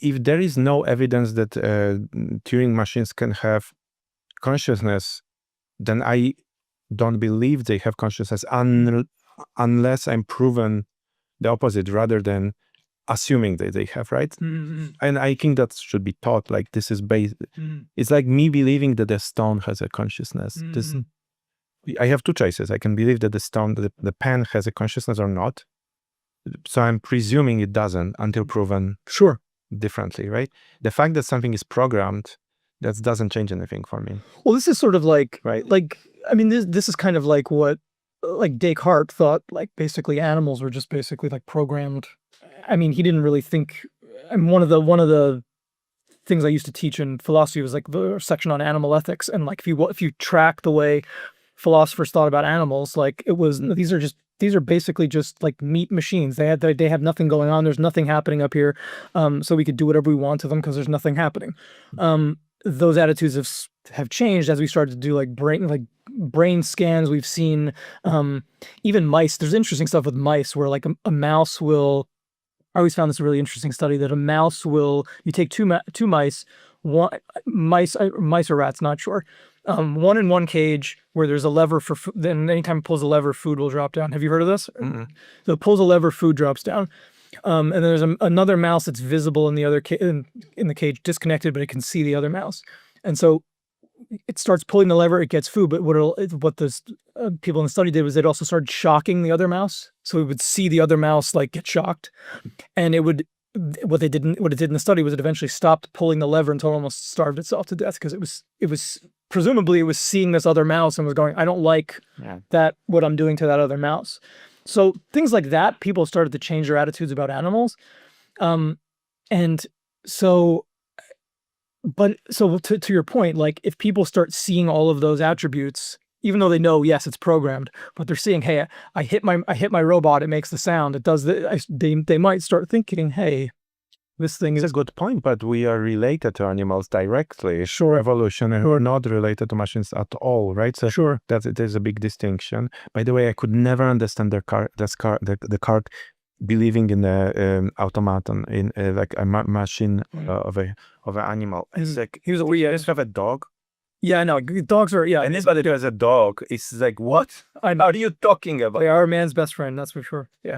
if there is no evidence that Turing machines can have consciousness, then I don't believe they have consciousness unless I'm proven the opposite, rather than assuming that they have, right? And I think that should be taught. Like, this is based. It's like me believing that the stone has a consciousness. I have two choices. I can believe that the pen has a consciousness or not. So I'm presuming it doesn't until proven differently, right? The fact that something is programmed, that doesn't change anything for me. Well, this is sort of like, right? Like, I mean, this is kind of like what, like Descartes thought, like basically animals were just basically like programmed. I mean, he didn't really think. And one of the things I used to teach in philosophy was like the section on animal ethics, and like if you track the way philosophers thought about animals, like it was these are basically just like meat machines. They have nothing going on. There's nothing happening up here, so we could do whatever we want to them because there's nothing happening. Those attitudes have changed as we started to do like brain scans. We've seen even mice. There's interesting stuff with mice where like a mouse will. I always found this a really interesting study that a mouse will. You take two mice, mice or rats, not sure. One in one cage where there's a lever for food. Then anytime it pulls a lever, food will drop down. Have you heard of this? So it pulls a lever, food drops down. And then there's another mouse that's visible in the other in the cage, disconnected, but it can see the other mouse. And so it starts pulling the lever, it gets food. But what the people in the study did was they'd also started shocking the other mouse, so we would see the other mouse like get shocked, and it would. What it did in the study was it eventually stopped pulling the lever until it almost starved itself to death, because it was presumably it was seeing this other mouse and was going, I don't like that, what I'm doing to that other mouse. So things like that, people started to change their attitudes about animals. And so, but so to your point, like if people start seeing all of those attributes, even though they know, yes, it's programmed, but they're seeing, hey, I hit my robot, it makes the sound, it does they might start thinking, hey, this thing is a good point, but we are related to animals directly. Evolution, and we're not related to machines at all, right? So there's a big distinction. By the way, I could never understand Descartes believing in the automaton, in like a machine of an animal. It's like, he was have a dog. Yeah, no, dogs are, and anybody who has a dog is like, what? What are you talking about? They are a man's best friend, that's for sure. Yeah.